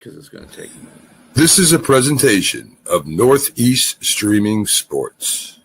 because it's going to take a minute. This is a presentation of Northeast Streaming Sports.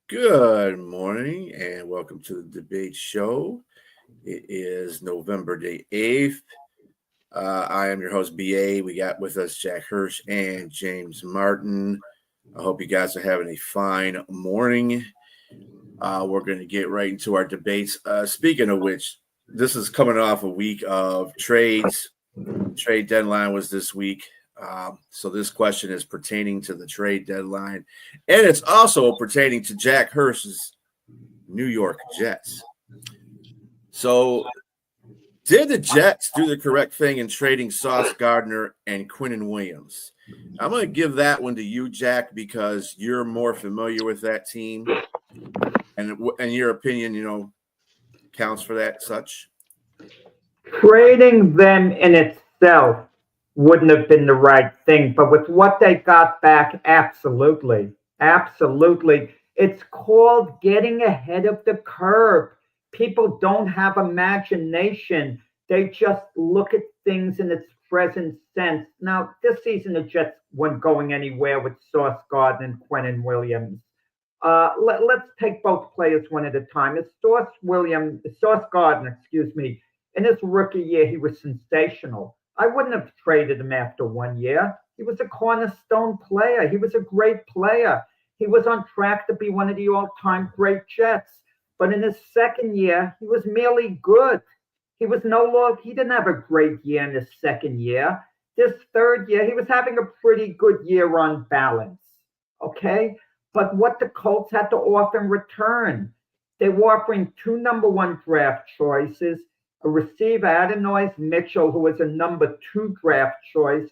Good morning and welcome to the debate show. It is November the 8th. I am your host, BA. We got with us Jack Hirsch and James Martin. I hope you guys are having a fine morning. We're going to get right into our debates. Speaking of which, this is coming off a week of trades. Trade deadline was this week. So this question is pertaining to the trade deadline, and it's also pertaining to Jack Hirsch's New York Jets. So did the Jets do the correct thing in trading Sauce Gardner and Quinnen Williams? I'm going to give that one to you, Jack, because you're more familiar with that team, and your opinion, counts for that such. Trading them in itself wouldn't have been the right thing, but with what they got back, absolutely. It's called getting ahead of the curve. People don't have imagination. They just look at things in its present sense. Now, this season the Jets weren't going anywhere with Sauce Gardner and Quinnen Williams. Let's take both players one at a time. Sauce Gardner, in his rookie year, he was sensational. I wouldn't have traded him after 1 year. He was a cornerstone player. He was a great player. He was on track to be one of the all-time great Jets. But in his second year, he was merely good. He didn't have a great year in his second year. This third year, he was having a pretty good year on balance. Okay? But what the Colts had to offer in return, they were offering 2 number 1 draft choices, a receiver, Adonai Mitchell, who was a number 2 draft choice,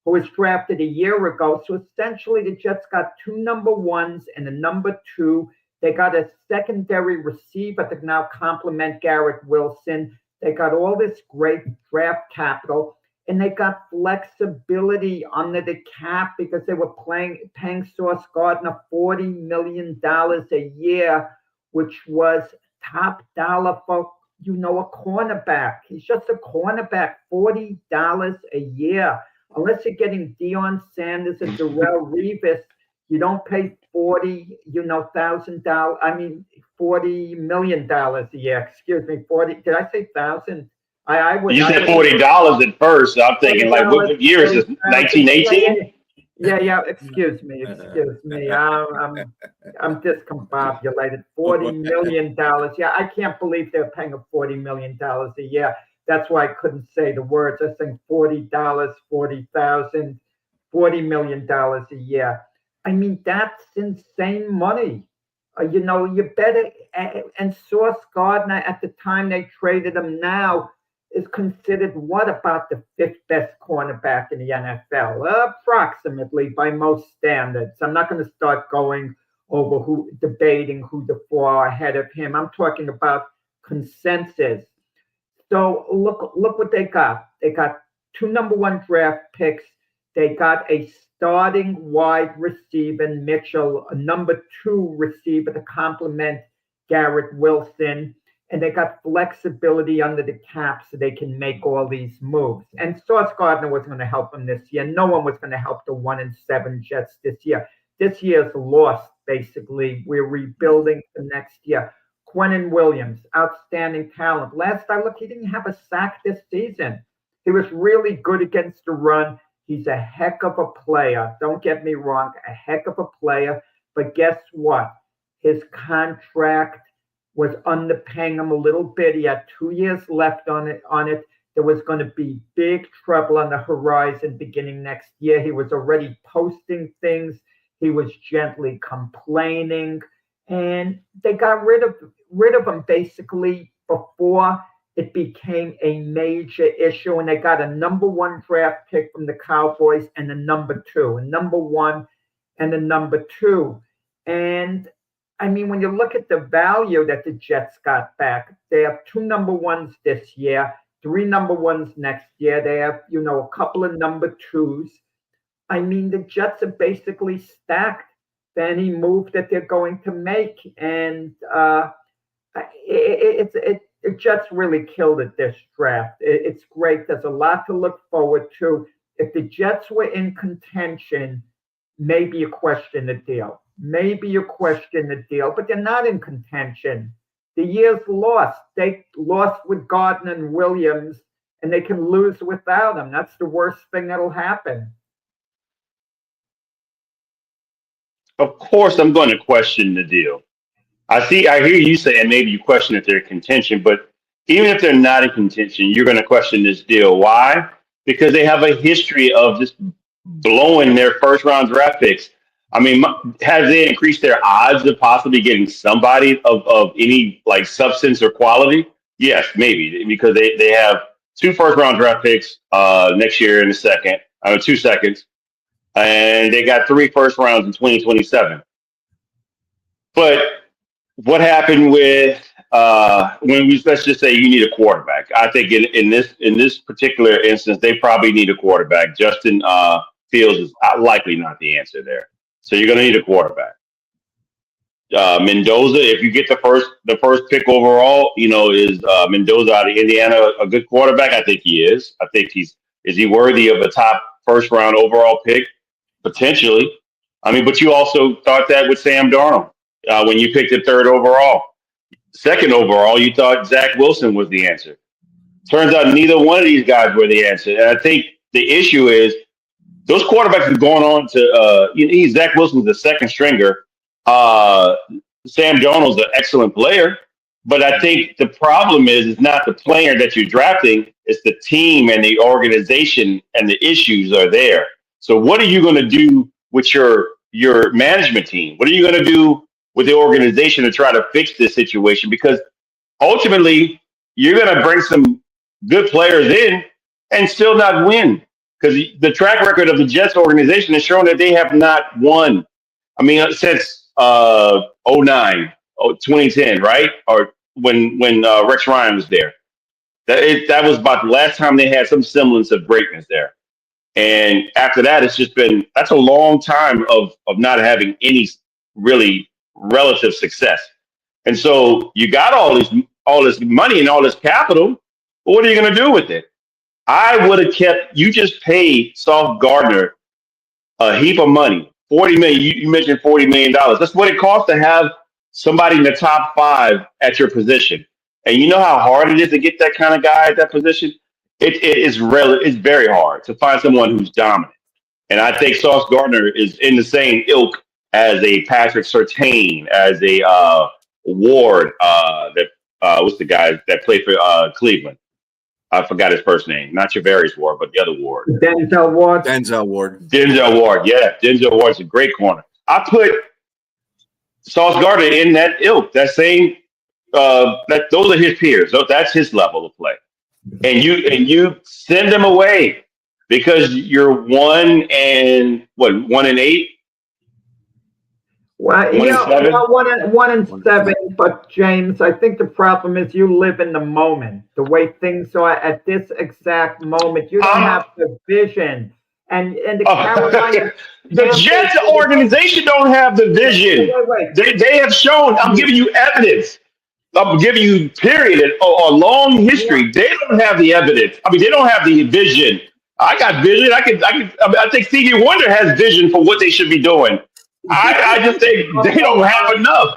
who was drafted a year ago. So essentially, the Jets got 2 number 1s and a number 2. They got a secondary receiver to now complement Garrett Wilson. They got all this great draft capital, and they got flexibility under the cap because they were paying Sauce Gardner $40 million a year, which was top dollar for a cornerback. He's just a cornerback, $40 a year. Unless you're getting Deion Sanders and Darrelle Revis, you don't pay $40 million a year. Excuse me, 40. Did I say thousand? You said $40 at first. So I'm thinking, like, what year is this? 1918? Yeah. Excuse me. I'm discombobulated. $40 million. Yeah, I can't believe they're paying him $40 million a year. That's why I couldn't say the words. I was saying $40, 40,000, $40 million a year. I mean, that's insane money. You better. And Sauce Gardner, at the time they traded him, now is considered about the 5th best cornerback in the NFL, approximately by most standards. I'm not going to start going over debating who the 4 are ahead of him. I'm talking about consensus. So look what they got. They got 2 number 1 draft picks. They got a starting wide receiver, Mitchell, a number 2 receiver to complement Garrett Wilson. And they got flexibility under the cap so they can make all these moves. And Sauce Gardner wasn't going to help them this year. No one was going to help the 1-7 Jets this year. This year's lost, basically. We're rebuilding for next year. Quentin Williams, outstanding talent. Last I looked, he didn't have a sack this season. He was really good against the run. He's a heck of a player. Don't get me wrong, a heck of a player. But guess what? His contract was underpaying him a little bit. He had 2 years left on it. There was going to be big trouble on the horizon beginning next year. He was already posting things. He was gently complaining, and they got rid of him basically before it became a major issue. And they got a number 1 draft pick from the Cowboys and a number 2, a number 1 and a number 2. And I mean, when you look at the value that the Jets got back, they have 2 number 1s this year, 3 number 1s next year. They have, a couple of number 2s. I mean, the Jets are basically stacked for any move that they're going to make. And the Jets really killed it this draft. It's great. There's a lot to look forward to. If the Jets were in contention, maybe you question the deal. But they're not in contention. The year's lost. They lost with Gardner and Williams, and they can lose without them. That's the worst thing that'll happen. Of course, I'm going to question the deal. I hear you saying maybe you question if they're in contention, but even if they're not in contention, you're going to question this deal. Why? Because they have a history of just blowing their first round draft picks. I mean, has they increased their odds of possibly getting somebody of any like substance or quality? Yes, maybe, because they have 2 first round draft picks next year in the second, 2 seconds, and they got 3 first rounds in 2027. But what happened with let's just say you need a quarterback? I think in this particular instance, they probably need a quarterback. Justin Fields is likely not the answer there. So you're going to need a quarterback. Mendoza, if you get the first pick overall, is Mendoza out of Indiana a good quarterback? I think he is. I think is he worthy of a top first round overall pick? Potentially. I mean, but you also thought that with Sam Darnold when you picked it 3rd overall. 2nd overall, you thought Zach Wilson was the answer. Turns out neither one of these guys were the answer. And I think the issue is those quarterbacks are going on to Zach Wilson's the 2nd stringer. Sam Darnold's an excellent player, but I think the problem is not the player that you're drafting, it's the team and the organization, and the issues are there. So what are you going to do with your management team? What are you going to do with the organization to try to fix this situation? Because ultimately you're going to bring some good players in and still not win. Because the track record of the Jets organization has shown that they have not won. I mean, since 2010, right? Or when Rex Ryan was there. That was about the last time they had some semblance of greatness there. And after that, that's a long time of not having any really relative success. And so you got all this money and all this capital, but what are you going to do with it? I would have you just paid Sauce Gardner a heap of money, $40 million. You mentioned $40 million. That's what it costs to have somebody in the top 5 at your position. And you know how hard it is to get that kind of guy at that position? It's very hard to find someone who's dominant. And I think Sauce Gardner is in the same ilk as a Patrick Surtain, as a Ward, what's the guy that played for Cleveland? I forgot his first name. Not Javarius Ward, but the other Ward. Denzel Ward. Yeah. Denzel Ward's a great corner. I put Sauce Gardner in that ilk, that same, those are his peers. So that's his level of play. And you send them away because you're 1 and 8? Well, 1 and 7. But James, I think the problem is you live in the moment. The way things are at this exact moment, you don't have the vision. And the Carolina, the Jets organization don't have the vision. They have shown. I'm giving you evidence. I'm giving you period a long history. They don't have the evidence. I mean, they don't have the vision. I got vision. I think Stevie Wonder has vision for what they should be doing. I just think they don't have enough.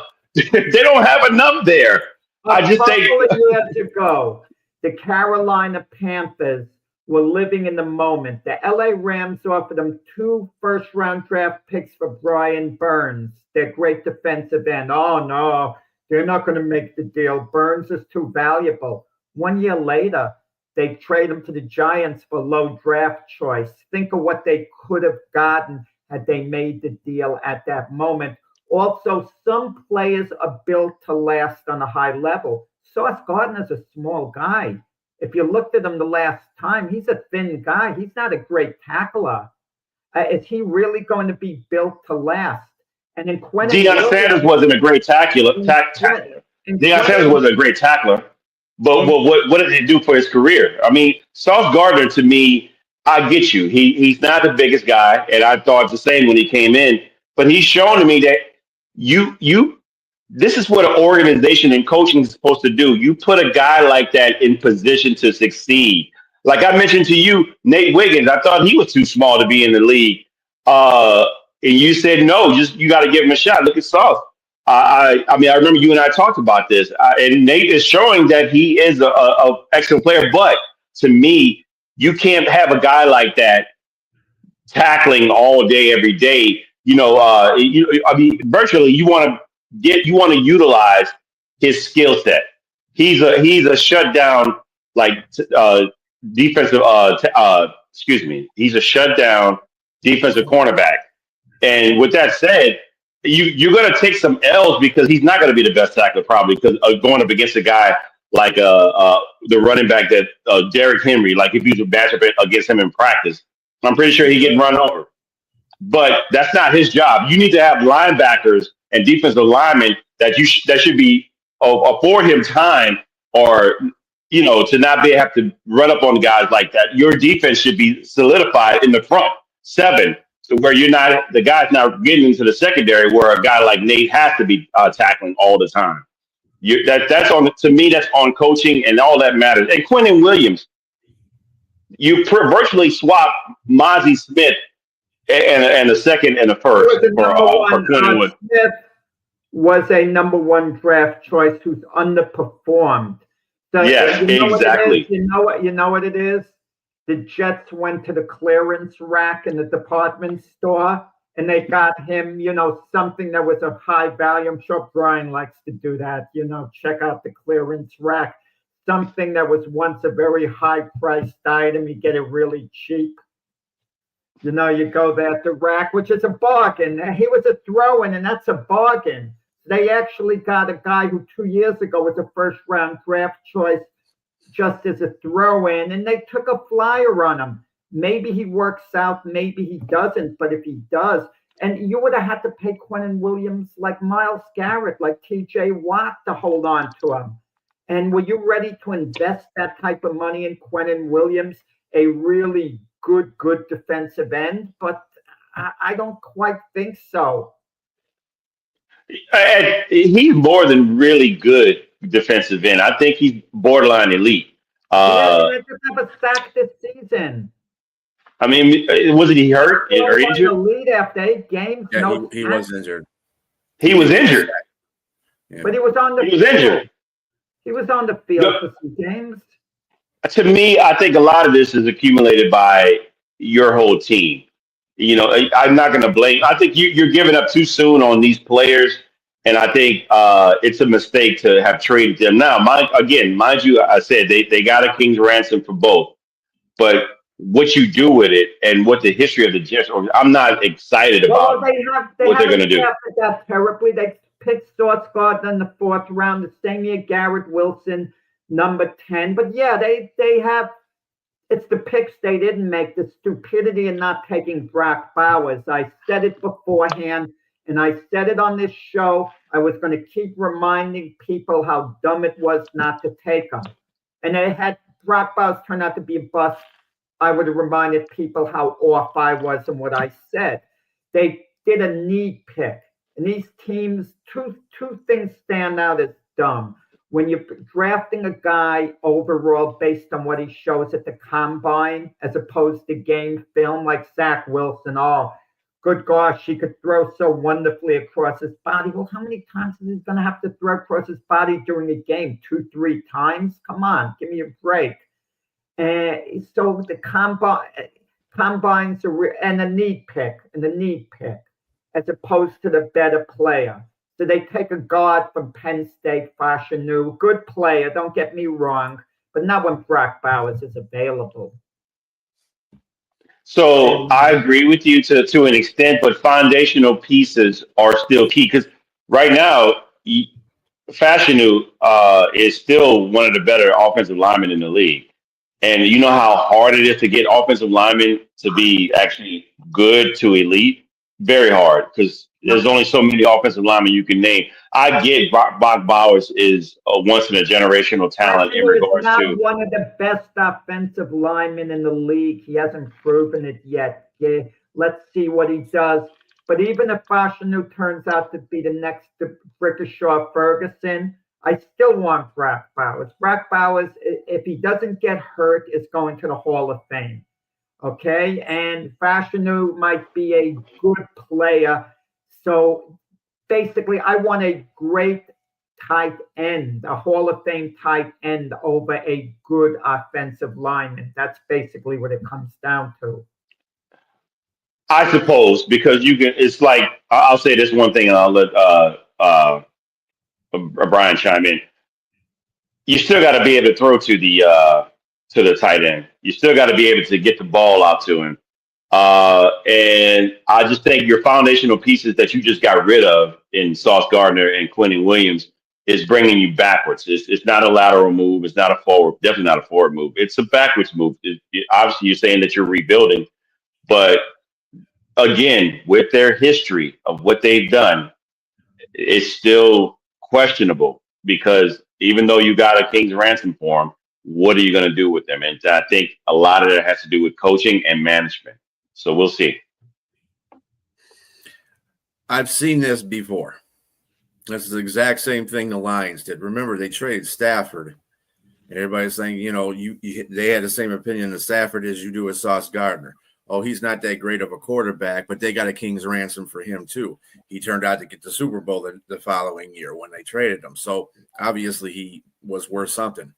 They don't have enough there. I just think A couple of years ago, the Carolina Panthers were living in the moment. The LA Rams offered them 2 first-round draft picks for Brian Burns, their great defensive end. Oh, no, they're not going to make the deal. Burns is too valuable. 1 year later, they trade him to the Giants for low draft choice. Think of what they could have gotten had they made the deal at that moment. Also, some players are built to last on a high level. Sauce Gardner's a small guy. If you looked at him the last time, he's a thin guy. He's not a great tackler. Is he really going to be built to last? And then Quentin Deion Sanders wasn't a great tackler. Deion Sanders wasn't a great tackler. But what did he do for his career? I mean, Sauce Gardner, to me, I get you. He's not the biggest guy, and I thought the same when he came in. But he's shown to me that this is what an organization and coaching is supposed to do. You put a guy like that in position to succeed. Like I mentioned to you, Nate Wiggins, I thought he was too small to be in the league. And you said, no, you got to give him a shot. Look at Sauce. I mean, I remember you and I talked about this. And Nate is showing that he is a excellent player. But to me, you can't have a guy like that tackling all day, every day. Virtually, you want to utilize his skill set. He's a shutdown defensive. He's a shutdown defensive cornerback. And with that said, you're going to take some L's because he's not going to be the best tackler probably because going up against a guy like the running back that Derrick Henry. Like if you was a matchup against him in practice, I'm pretty sure he'd get run over. But that's not his job. You need to have linebackers and defensive linemen that should be afford him time, or to not have to run up on guys like that. Your defense should be solidified in the front 7, so where the guy's not getting into the secondary, where a guy like Nate has to be tackling all the time. To me, that's on coaching, and all that matters. And Quentin Williams, you virtually swap Mozzie Smith and a second and a first for Quentin Williams. Smith was a number 1 draft choice who's underperformed. So yes, exactly. You know what it is? The Jets went to the clearance rack in the department store and they got him, something that was of high value. I'm sure Brian likes to do that, check out the clearance rack. Something that was once a very high priced item, you get it really cheap. You go there at the rack, which is a bargain. He was a throw-in, and that's a bargain. They actually got a guy who 2 years ago was a first-round draft choice just as a throw-in, and they took a flyer on him. Maybe he works out, maybe he doesn't, but if he does, and you would have had to pay Quentin Williams like Myles Garrett, like T.J. Watt to hold on to him. And were you ready to invest that type of money in Quentin Williams, a really good defensive end? But I don't quite think so. And he's more than really good defensive end. I think he's borderline elite. He doesn't have a sack this season. I mean, wasn't he hurt or injured? Elite after 8 games. Yeah, no, he was injured. He was injured. Yeah. But he was on the field. Injured. He was on the field for some games. To me, I think a lot of this is accumulated by your whole team. I'm not going to blame. I think you're giving up too soon on these players, and I think it's a mistake to have traded them. Now, mind you, I said they got a king's ransom for both, but what you do with it and what the history of the Jets, I'm not excited about what they're going to do. That terribly. They picked Sauce Gardner in the 4th round, the same year Garrett Wilson, number 10. But yeah, they have. It's the picks they didn't make, the stupidity in not taking Brock Bowers. I said it beforehand, and I said it on this show. I was going to keep reminding people how dumb it was not to take him. And had Brock Bowers turned out to be a bust, I would have reminded people how off I was and what I said. They did a need pick. And these teams, two things stand out as dumb. When you're drafting a guy overall based on what he shows at the combine, as opposed to game film like Zach Wilson, good gosh, she could throw so wonderfully across his body. Well, how many times is he going to have to throw across his body during a game? 2, 3 times? Come on, give me a break. So the combines and the need pick, as opposed to the better player. So they take a guard from Penn State, Fashanu, good player, don't get me wrong, but not when Brock Bowers is available. So I agree with you to an extent, but foundational pieces are still key because right now, Fashanu is still one of the better offensive linemen in the league. And you know how hard it is to get offensive linemen to be actually good to elite? Very hard because there's only so many offensive linemen you can name. I get Brock Bowers is a once in a generational talent in regards not to one of the best offensive linemen in the league. He hasn't proven it yet. Yeah, let's see what he does. But even if Fashanu turns out to be the next Brickashaw Ferguson, I still want Brock Bowers. Brock Bowers, if he doesn't get hurt, is going to the Hall of Fame. Okay? And Fashanu might be a good player. So basically, I want a great tight end, a Hall of Fame tight end over a good offensive lineman. That's basically what it comes down to. I suppose because you can. It's like I'll say this one thing, and I'll let Brian chime in. You still got to be able to throw to the tight end. You still got to be able to get the ball out to him. And I just think your foundational pieces that you just got rid of in Sauce Gardner and Quentin Williams is bringing you backwards. It's not a lateral move. It's not a forward. Definitely not a forward move. It's a backwards move. Obviously, you're saying that you're rebuilding, but again, with their history of what they've done, it's still questionable because even though you got a king's ransom for them, what are you going to do with them? And I think a lot of that has to do with coaching and management. So we'll see. I've seen this before. This is the exact same thing the Lions did. Remember, they traded Stafford, and everybody's saying, they had the same opinion of Stafford as you do with Sauce Gardner. Oh, he's not that great of a quarterback, but they got a king's ransom for him too. He turned out to get the Super Bowl the following year when they traded him. So obviously he was worth something.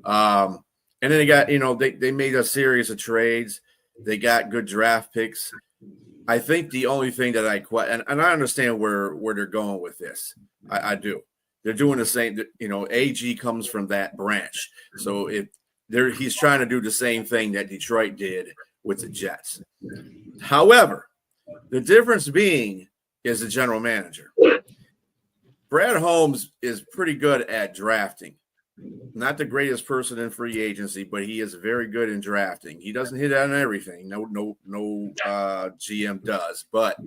And then they got, they made a series of trades. They got good draft picks. I think the only thing that and I understand where they're going with this. I do. They're doing the same, AG comes from that branch. So he's trying to do the same thing that Detroit did with the Jets. However, the difference being is the general manager. Brad Holmes is pretty good at drafting. Not the greatest person in free agency, but he is very good in drafting. He doesn't hit on everything. No GM does. But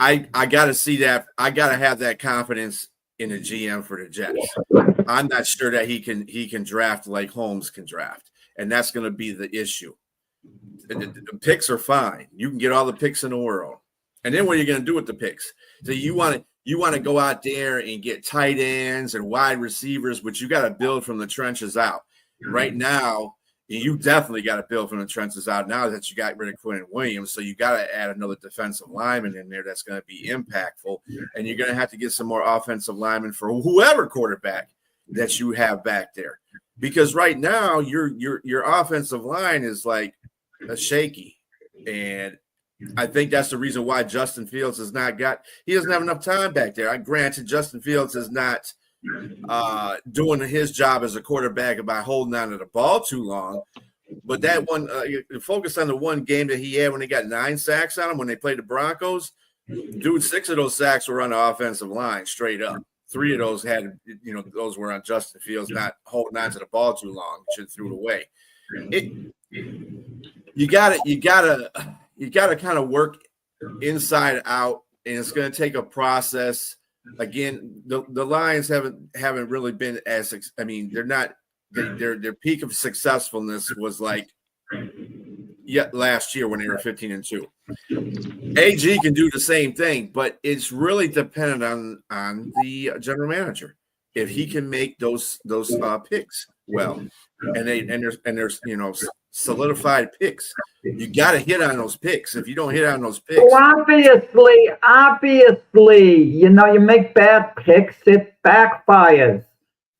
I got to see that. I got to have that confidence in the GM for the Jets. I'm not sure that he can draft like Holmes can draft, and that's going to be the issue. The picks are fine. You can get all the picks in the world. And then what are you going to do with the picks? So you want to go out there and get tight ends and wide receivers, but you got to build from the trenches out. Right now, you definitely got to build from the trenches out now that you got rid of Quentin Williams. So you got to add another defensive lineman in there that's going to be impactful. And you're going to have to get some more offensive linemen for whoever quarterback that you have back there. Because right now your offensive line is like a shaky. And I think that's the reason why Justin Fields he doesn't have enough time back there. Granted, Justin Fields is not doing his job as a quarterback by holding on to the ball too long. But that one, focus on the one game that he had when he got 9 sacks on him when they played the Broncos. Dude, 6 of those sacks were on the offensive line straight up. 3 of those those were on Justin Fields not holding on to the ball too long. Should threw it away. You gotta kind of work inside out, and it's going to take a process. Again, the Lions haven't really been as. I mean, they're not. Their peak of successfulness was like last year when they were 15-2. AG can do the same thing, but it's really dependent on the general manager. if he can make those picks well, and there's solidified picks, you got to hit on those picks. If you don't hit on those picks, well, obviously, you make bad picks, it backfires.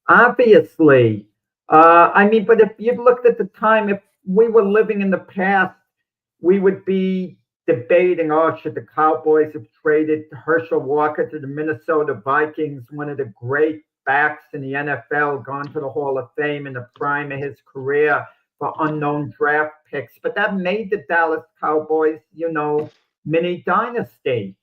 Obviously, but if you looked at the time, if we were living in the past, we would be debating, should the Cowboys have traded Herschel Walker to the Minnesota Vikings, one of the great backs in the NFL, gone to the Hall of Fame in the prime of his career for unknown draft picks. But that made the Dallas Cowboys, mini dynasty.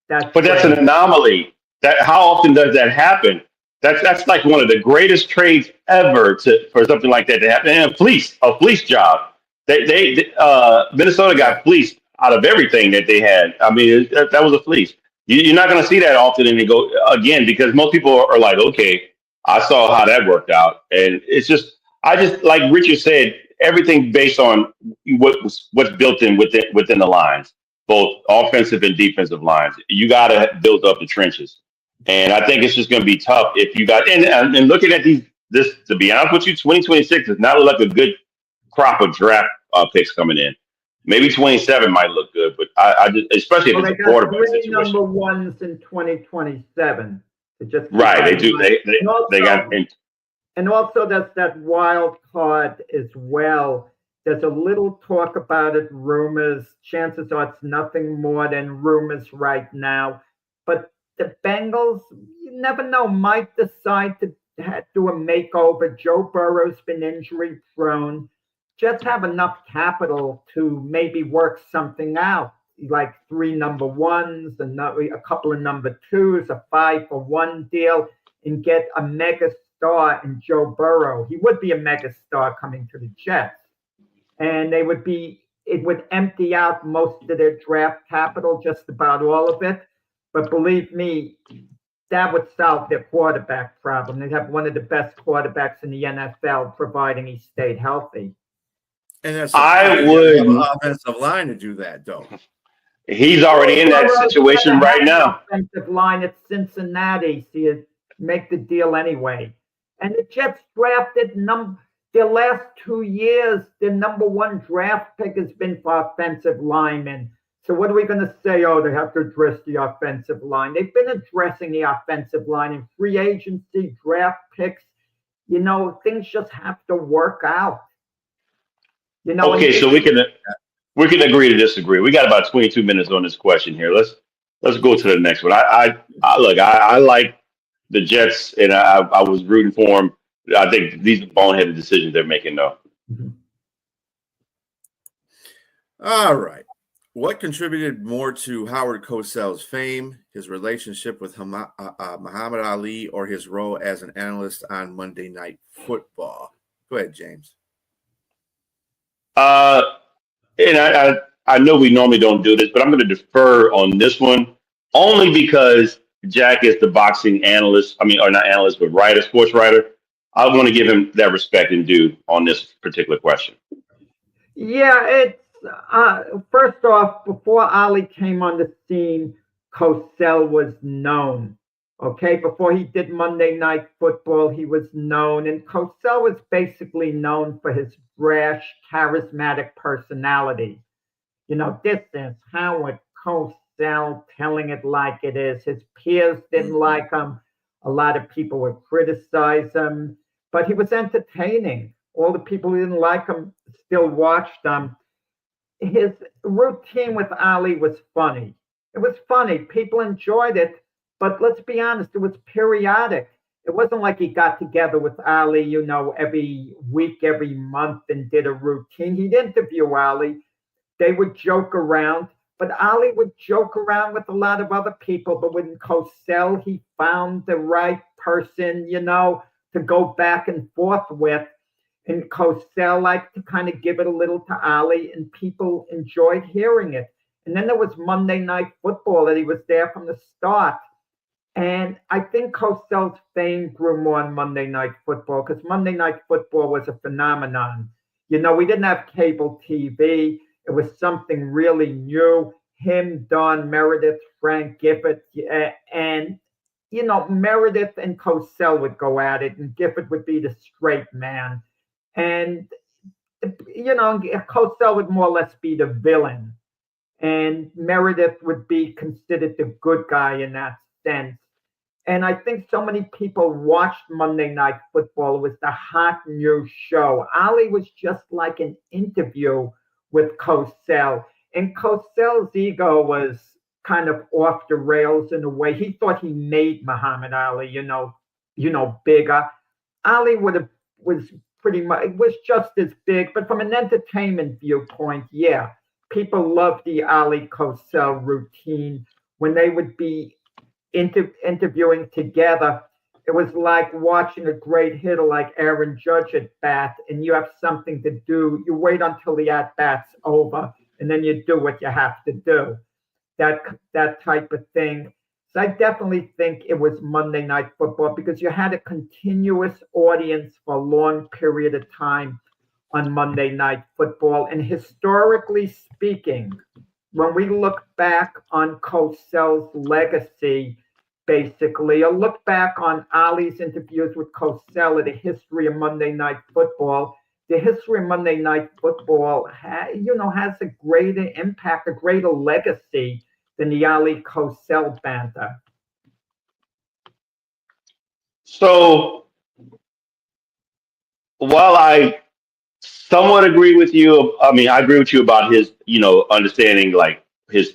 But that's an anomaly. How often does that happen? That's like one of the greatest trades ever for something like that to happen. And a fleece job. Minnesota got fleeced out of everything that they had. I mean, that was a fleece. You're not going to see that often, and you go again because most people are like, okay, I saw how that worked out, and I just like Richard said, everything based on what's built in within the lines, both offensive and defensive lines. You got to build up the trenches, and I think it's just going to be tough if you got and looking at this. To be honest with you, 2026 does not look like a good crop of draft picks coming in. Maybe 27 might look good, but I just, especially if it's a quarterback situation. Number ones in 2027. Right, they do. They got. And also, there's that wild card as well. There's a little talk about it, rumors. Chances are it's nothing more than rumors right now. But the Bengals, you never know, might decide to do a makeover. Joe Burrow's been injury prone. Jets have enough capital to maybe work something out, like 3 number ones, a couple of number twos, a 5-for-1 deal, and get a mega star in Joe Burrow. He would be a mega star coming to the Jets. And it would empty out most of their draft capital, just about all of it. But believe me, that would solve their quarterback problem. They'd have one of the best quarterbacks in the NFL, providing he stayed healthy. And that's I would have an offensive line to do that, though. He's already in that situation right now. Offensive line at Cincinnati, so you make the deal anyway. And the Jets drafted their last 2 years. Their number 1 draft pick has been for offensive linemen. So what are we going to say? Oh, they have to address the offensive line. They've been addressing the offensive line in free agency, draft picks. Things just have to work out. Okay, so we can agree to disagree. We got about 22 minutes on this question here. Let's go to the next one. I like the Jets, and I was rooting for them. I think these are boneheaded decisions they're making, though. Mm-hmm. All right. What contributed more to Howard Cosell's fame, his relationship with Muhammad Ali, or his role as an analyst on Monday Night Football? Go ahead, James. And I know we normally don't do this, but I'm going to defer on this one only because Jack is the boxing analyst. I mean, or not analyst, but writer, sports writer. I want to give him that respect and due on this particular question. Yeah, it's first off, before Ali came on the scene, Cosell was known. Okay, before he did Monday Night Football, he was known, and Cosell was basically known for his brash, charismatic personality. This is Howard Cosell telling it like it is. His peers didn't like him. A lot of people would criticize him, but he was entertaining. All the people who didn't like him still watched him. His routine with Ali was funny. It was funny. People enjoyed it. But let's be honest, it was periodic. It wasn't like he got together with Ali, every week, every month and did a routine. He'd interview Ali. They would joke around, but Ali would joke around with a lot of other people. But with Cosell, he found the right person, to go back and forth with. And Cosell liked to kind of give it a little to Ali, and people enjoyed hearing it. And then there was Monday Night Football that he was there from the start. And I think Cosell's fame grew more on Monday Night Football because Monday Night Football was a phenomenon. We didn't have cable TV. It was something really new. Him, Don Meredith, Frank Gifford, and Meredith and Cosell would go at it, and Gifford would be the straight man. And, Cosell would more or less be the villain. And Meredith would be considered the good guy in that sense. And I think so many people watched Monday Night Football. It was the hot new show. Ali was just like an interview with Cosell. And Cosell's ego was kind of off the rails in a way. He thought he made Muhammad Ali, bigger. Ali was pretty much, it was just as big, but from an entertainment viewpoint, yeah, people loved the Ali Cosell routine when they would be interviewing together. It was like watching a great hitter like Aaron Judge at bat, and you have something to do. You wait until the at bat's over, and then you do what you have to do. That type of thing. So I definitely think it was Monday Night Football because you had a continuous audience for a long period of time on Monday Night Football. And historically speaking, when we look back on Cosell's legacy, basically, or look back on Ali's interviews with Cosell at the history of Monday Night Football, the history of Monday Night Football has a greater impact, a greater legacy than the Ali Cosell banter. So while I somewhat agree with you, I agree with you about his, understanding like his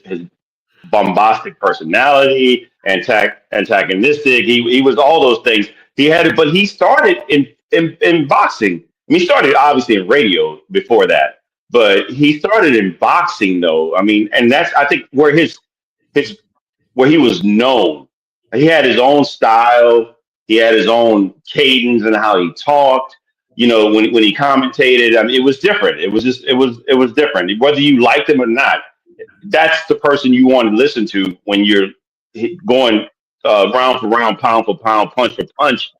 bombastic personality, antagonistic. He was all those things. He had it, but he started in boxing. He started obviously in radio before that, but he started in boxing though. And that's I think where where he was known. He had his own style. He had his own cadence and how he talked. When he commentated, it was different. It was different. Whether you liked him or not, that's the person you want to listen to when you're going round for round, pound for pound, punch for punch.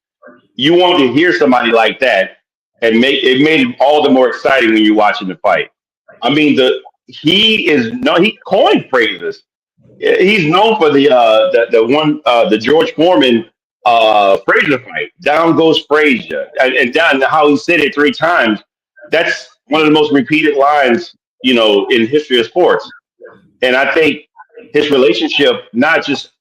You want to hear somebody like that, and it made it all the more exciting when you're watching the fight. He coined phrases. He's known for the George Foreman Frazier fight. Down goes Frazier, and down how he said it 3 times. That's one of the most repeated lines, in history of sports. And I think his relationship, not just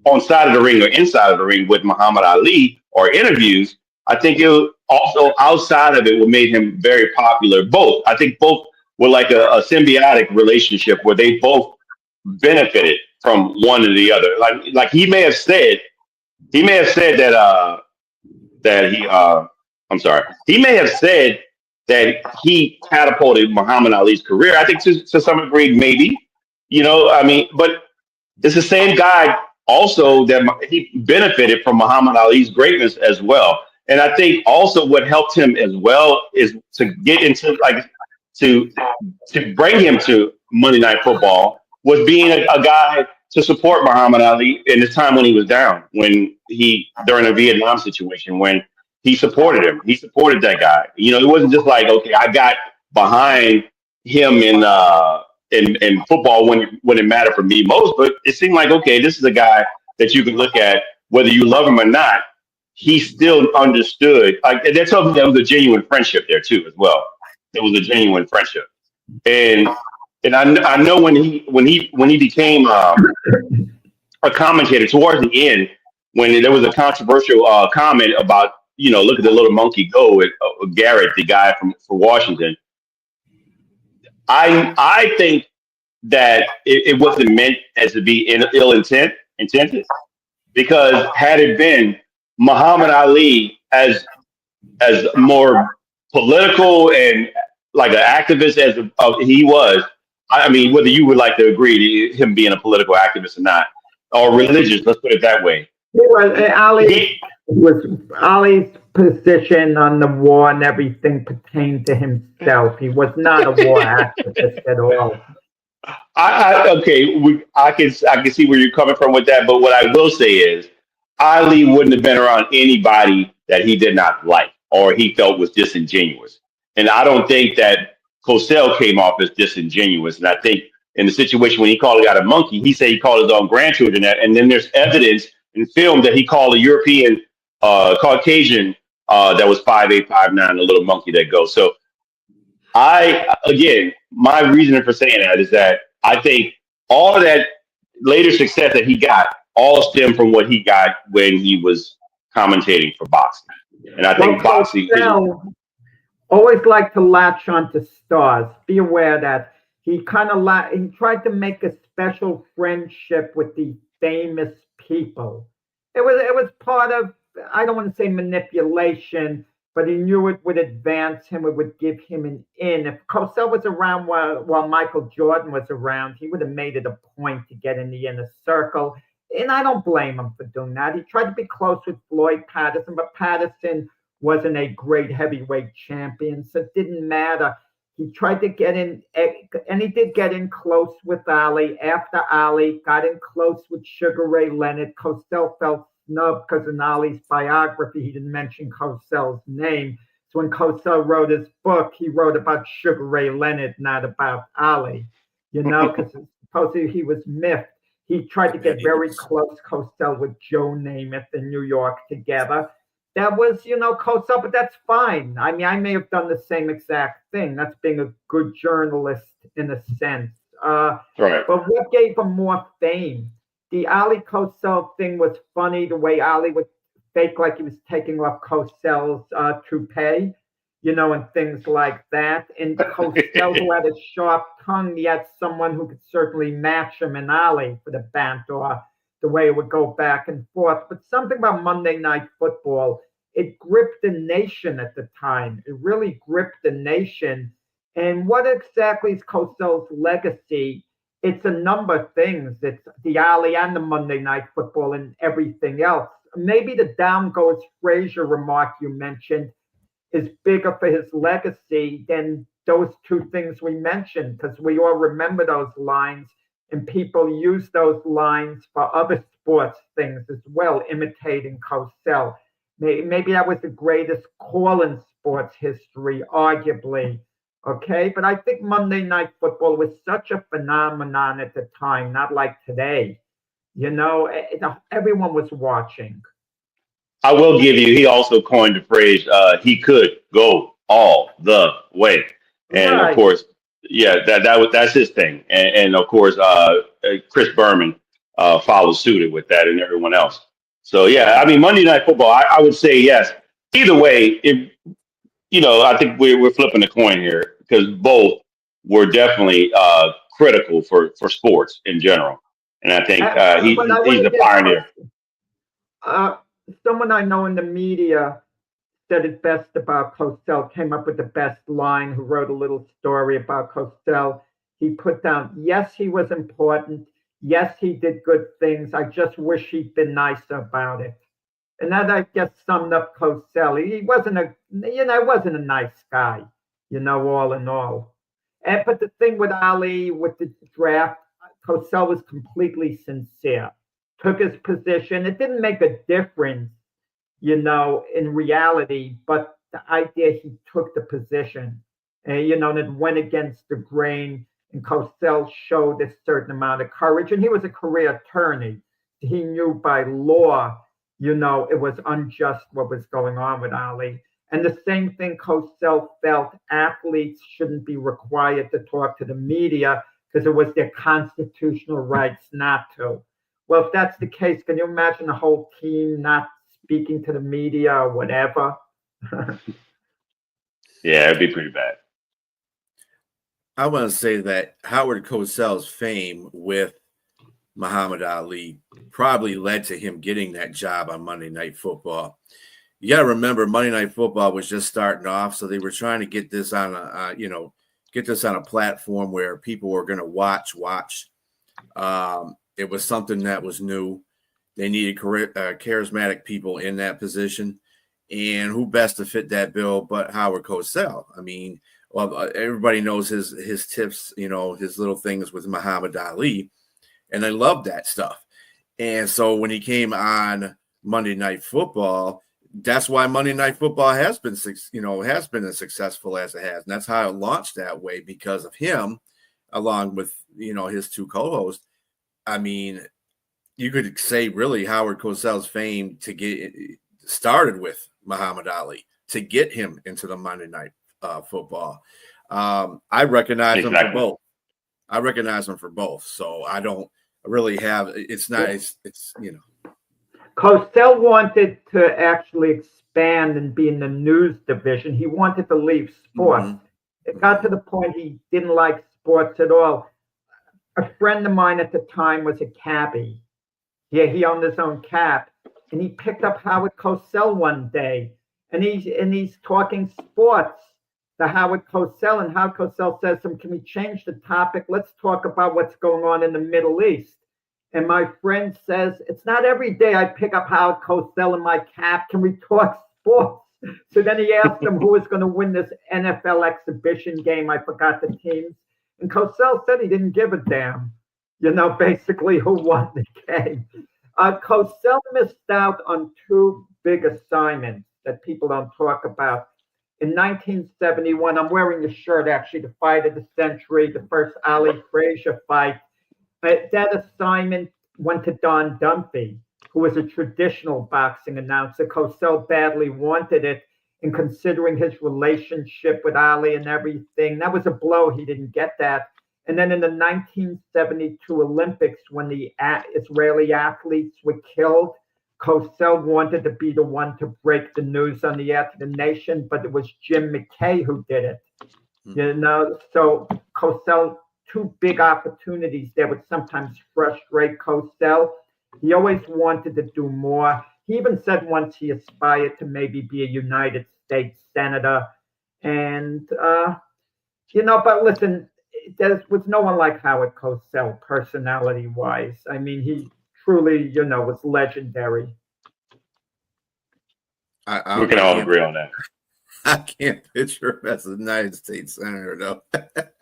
on side of the ring or inside of the ring with Muhammad Ali or interviews, I think it also outside of it what made him very popular. I think both were like a symbiotic relationship where they both benefited from one or the other. Like he may have said that he may have said that he catapulted Muhammad Ali's career. I think to some degree, maybe, but it's the same guy also that he benefited from Muhammad Ali's greatness as well. And I think also what helped him as well is to get into to bring him to Monday Night Football was being a guy to support Muhammad Ali in the time when he was down, during a Vietnam situation, when he supported him. He supported that guy. It wasn't just like, okay, I got behind him in football when it mattered for me most, but it seemed like, okay, this is a guy that you can look at, whether you love him or not, he still understood. That tells me there was a genuine friendship there too, as well. There was a genuine friendship. And I know when he became a commentator towards the end, when there was a controversial comment about, look at the little monkey go with Garrett, the guy for Washington. I think that it wasn't meant as to be intended, because had it been Muhammad Ali as more political and like an activist as he was, whether you would like to agree to him being a political activist or not, or religious, let's put it that way. Ali's position on the war and everything pertained to himself. He was not a war activist at all. I can see where you're coming from with that, but what I will say is Ali wouldn't have been around anybody that he did not like or he felt was disingenuous. And I don't think that Cosell came off as disingenuous. And I think in the situation when he called a guy a monkey, he said he called his own grandchildren that. And then there's evidence and filmed that he called a European Caucasian that was 5'8", 5'9", a little monkey that goes. So my reasoning for saying that is that I think all of that later success that he got all stemmed from what he got when he was commentating for boxing. And I think boxing always like to latch onto stars. Be aware that he he tried to make a special friendship with the famous people. It was part of, I don't want to say manipulation, but he knew it would advance him. It would give him an in. If Cosell was around while Michael Jordan was around, he would have made it a point to get in the inner circle. And I don't blame him for doing that. He tried to be close with Floyd Patterson, but Patterson wasn't a great heavyweight champion, so it didn't matter. He tried to get in, and he did get in close with Ali. After Ali got in close with Sugar Ray Leonard, Cosell felt snubbed because in Ali's biography, he didn't mention Cosell's name. So when Cosell wrote his book, he wrote about Sugar Ray Leonard, not about Ali, because supposedly he was miffed. He tried to get very close, Cosell, with Joe Namath in New York together. That was, Cosell, but that's fine. I mean, I may have done the same exact thing. That's being a good journalist in a sense. Right. But what gave him more fame? The Ali Cosell thing was funny, the way Ali would fake like he was taking off Cosell's toupee, and things like that. And Cosell, who had a sharp tongue, he had someone who could certainly match him in Ali for the banter, the way it would go back and forth. But something about Monday Night Football, it gripped the nation at the time. It really gripped the nation. And what exactly is Cosell's legacy? It's a number of things. It's the Ali and the Monday Night Football and everything else. Maybe the down goes Frazier remark you mentioned is bigger for his legacy than those two things we mentioned, because we all remember those lines, and people use those lines for other sports things as well, imitating Cosell. Maybe that was the greatest call in sports history, arguably. Okay, but I think Monday Night Football was such a phenomenon at the time, not like today. Everyone was watching. I will give you, he also coined the phrase, he could go all the way. And Right. Of course, that's his thing. And of course, Chris Berman follows suited with that and everyone else. So, I mean, Monday Night Football, I would say yes. Either way, I think we're flipping the coin here because both were definitely critical for sports in general. And I think he's the pioneer. Someone I know in the media said it best about Cosell, came up with the best line, who wrote a little story about Cosell. He put down, yes, he was important. Yes, he did good things. I just wish he'd been nicer about it. And that, I guess, summed up Cosell. He wasn't a nice guy, all in all. But the thing with Ali, with the draft, Cosell was completely sincere. Took his position. It didn't make a difference, in reality, but the idea he took the position, and it went against the grain, and Cosell showed a certain amount of courage, and he was a career attorney. He knew by law, it was unjust what was going on with Ali. And the same thing Cosell felt athletes shouldn't be required to talk to the media because it was their constitutional rights not to. Well, if that's the case, can you imagine the whole team not speaking to the media or whatever? It'd be pretty bad. I want to say that Howard Cosell's fame with Muhammad Ali probably led to him getting that job on Monday Night Football. You got to remember, Monday Night Football was just starting off, so they were trying to get this on a platform where people were going to watch. It was something that was new. They needed charismatic people in that position, and who best to fit that bill but Howard Cosell? I mean, everybody knows his tips, his little things with Muhammad Ali, and I love that stuff. And so when he came on Monday Night Football, that's why Monday Night Football has been as successful as it has, and that's how it launched that way, because of him, along with his two co-hosts. I mean, you could say really Howard Cosell's fame to get started with Muhammad Ali to get him into the Monday Night Football. I recognize him for both. I recognize him for both. So I don't really have. It's nice. It's Cosell wanted to actually expand and be in the news division. He wanted to leave sports. Mm-hmm. It got to the point he didn't like sports at all. A friend of mine at the time was a cabbie. Yeah, he owned his own cab, and he picked up Howard Cosell one day, and he's talking sports to Howard Cosell, and Howard Cosell says to him, "Can we change the topic? Let's talk about what's going on in the Middle East." And my friend says, "It's not every day I pick up Howard Cosell in my cab. Can we talk sports?" So then he asked him who was going to win this NFL exhibition game. I forgot the teams. And Cosell said he didn't give a damn, basically who won the game. Cosell missed out on two big assignments that people don't talk about. In 1971, I'm wearing the shirt, actually, the fight of the century, the first Ali Frazier fight. That assignment went to Don Dunphy, who was a traditional boxing announcer. Cosell badly wanted it, and considering his relationship with Ali and everything, that was a blow. He didn't get that. And then in the 1972 Olympics, when the Israeli athletes were killed, Cosell wanted to be the one to break the news on the air to the nation, but it was Jim McKay who did it. So Cosell, two big opportunities there would sometimes frustrate Cosell. He always wanted to do more. He even said once he aspired to maybe be a United States senator. And, but listen, there was no one like Howard Cosell personality-wise. I mean, he truly, was legendary. We can all agree on that. I can't picture him as a United States senator, though.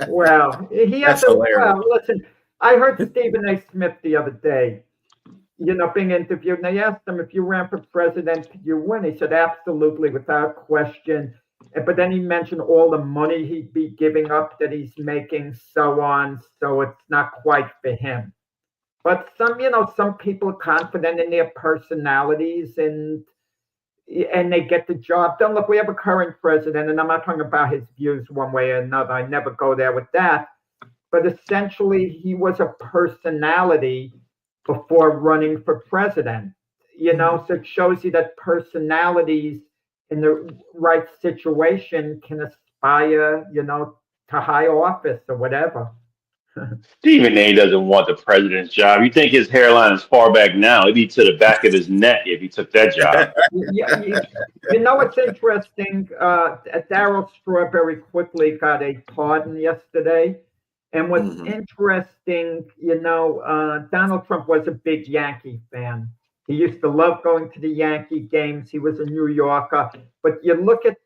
Well, he has listen, I heard Stephen A. Smith the other day, being interviewed, and they asked him, if you ran for president, could you win? He said, absolutely, without question. But then he mentioned all the money he'd be giving up that he's making, so on. So it's not quite for him. But some people are confident in their personalities and they get the job done. Look, we have a current president, and I'm not talking about his views one way or another. I never go there with that. But essentially, he was a personality before running for president. So it shows you that personalities in the right situation can aspire, to high office or whatever. Stephen A. doesn't want the president's job. You think his hairline is far back now? It'd be to the back of his neck if he took that job. What's interesting? Darryl Strawberry quickly got a pardon yesterday. And what's interesting, Donald Trump was a big Yankee fan. He used to love going to the Yankee games. He was a New Yorker. But you look at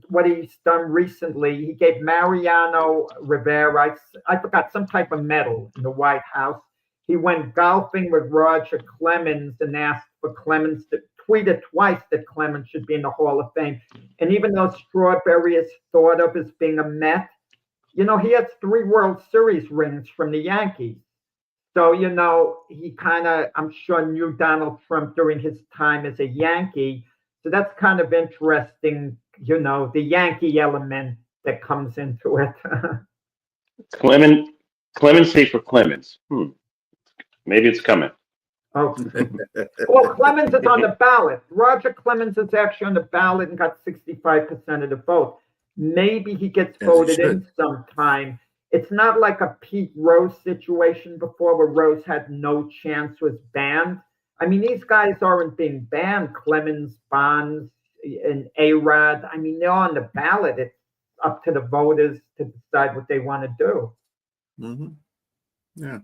what he's done recently. He gave Mariano Rivera, I forgot, some type of medal in the White House. He went golfing with Roger Clemens and asked for Clemens to tweeted twice that Clemens should be in the Hall of Fame. And even though Strawberry is thought of as being a Met, he has 3 World Series rings from the Yankees. So, he kind of, I'm sure, knew Donald Trump during his time as a Yankee. So that's kind of interesting, the Yankee element that comes into it. Clemency for Clemens. Maybe it's coming. Oh. Well, Clemens is on the ballot. Roger Clemens is actually on the ballot and got 65% of the vote. Maybe he gets voted in sometime. It's not like a Pete Rose situation before where Rose had no chance, was banned. I mean, these guys aren't being banned. Clemens, Bonds, and A-Rod. I mean, they're on the ballot. It's up to the voters to decide what they want to do. Mm-hmm. Yeah.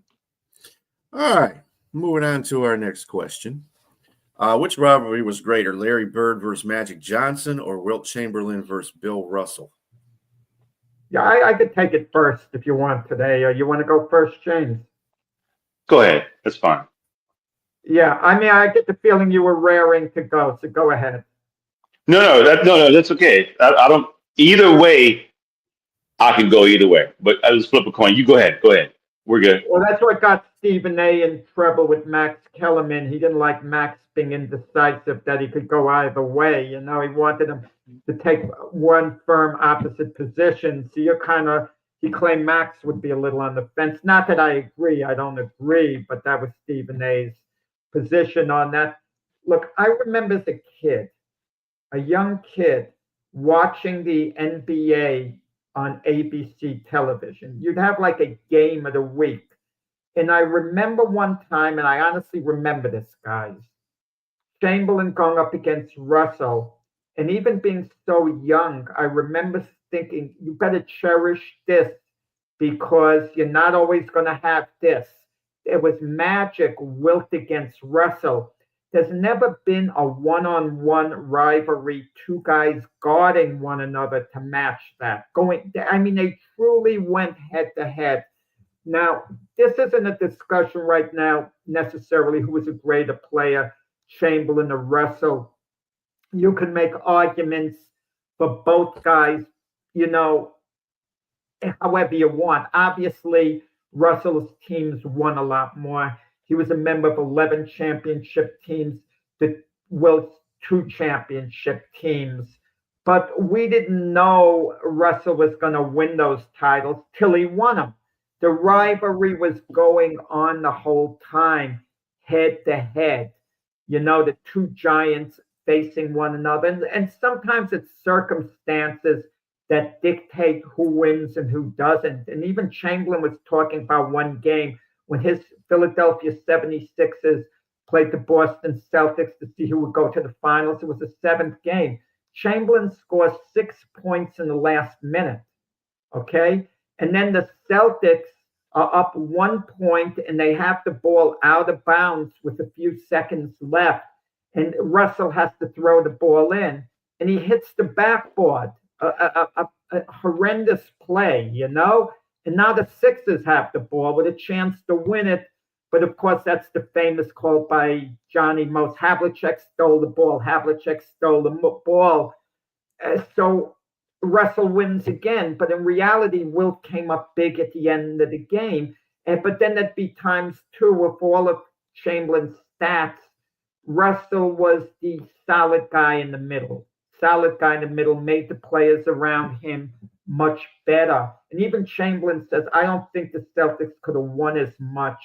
All right. Moving on to our next question. Which rivalry was greater, Larry Bird versus Magic Johnson or Wilt Chamberlain versus Bill Russell? Yeah, I could take it first if you want today. You want to go first, James? Go ahead. That's fine. Yeah, I mean, I get the feeling you were raring to go, so go ahead. No, that's okay. I don't. Either way, I can go either way. But I just flip a coin. You go ahead. We're good. Well, that's what got Stephen A. in trouble with Max Kellerman. He didn't like Max being indecisive, that he could go either way. He wanted him to take one firm opposite position. So he claimed Max would be a little on the fence. Not that I agree, I don't agree, but that was Stephen A.'s position on that. Look, I remember as a kid, a young kid, watching the NBA on ABC television. You'd have like a game of the week. And I remember one time, and I honestly remember this, guys, Chamberlain going up against Russell. And even being so young, I remember thinking, you better cherish this because you're not always going to have this. It was Magic Wilt against Russell. There's never been a one-on-one rivalry, two guys guarding one another to match that. They truly went head-to-head. Now, this isn't a discussion right now necessarily who was a greater player, Chamberlain or Russell. You can make arguments for both guys, however you want. Obviously, Russell's teams won a lot more. He was a member of 11 championship teams, the Wilt's 2 championship teams. But we didn't know Russell was going to win those titles till he won them. The rivalry was going on the whole time, head to head. The two giants facing one another. And sometimes it's circumstances that dictate who wins and who doesn't. And even Chamberlain was talking about one game when his Philadelphia 76ers played the Boston Celtics to see who would go to the finals. It was the 7th game. Chamberlain scores 6 points in the last minute, okay? And then the Celtics are up 1 point, and they have the ball out of bounds with a few seconds left. And Russell has to throw the ball in, and he hits the backboard. A horrendous play, And now the Sixers have the ball with a chance to win it. But of course, that's the famous quote by Johnny Most. Havlicek stole the ball. Havlicek stole the ball. So Russell wins again. But in reality, Wilt came up big at the end of the game. But then that'd be times 2 with all of Chamberlain's stats. Russell was the solid guy in the middle. Made the players around him much better. And even Chamberlain says, I don't think the Celtics could have won as much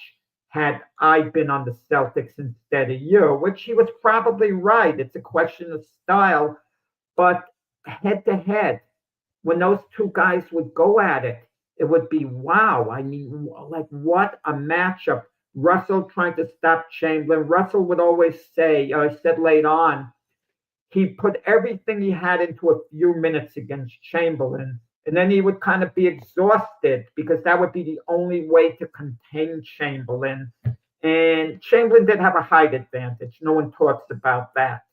had I been on the Celtics instead of you, which he was probably right. It's a question of style. But head to head, when those two guys would go at it, it would be wow. What a matchup. Russell trying to stop Chamberlain. Russell would always say, said late on, he put everything he had into a few minutes against Chamberlain, and then he would kind of be exhausted because that would be the only way to contain Chamberlain. And Chamberlain did have a height advantage. No one talks about that.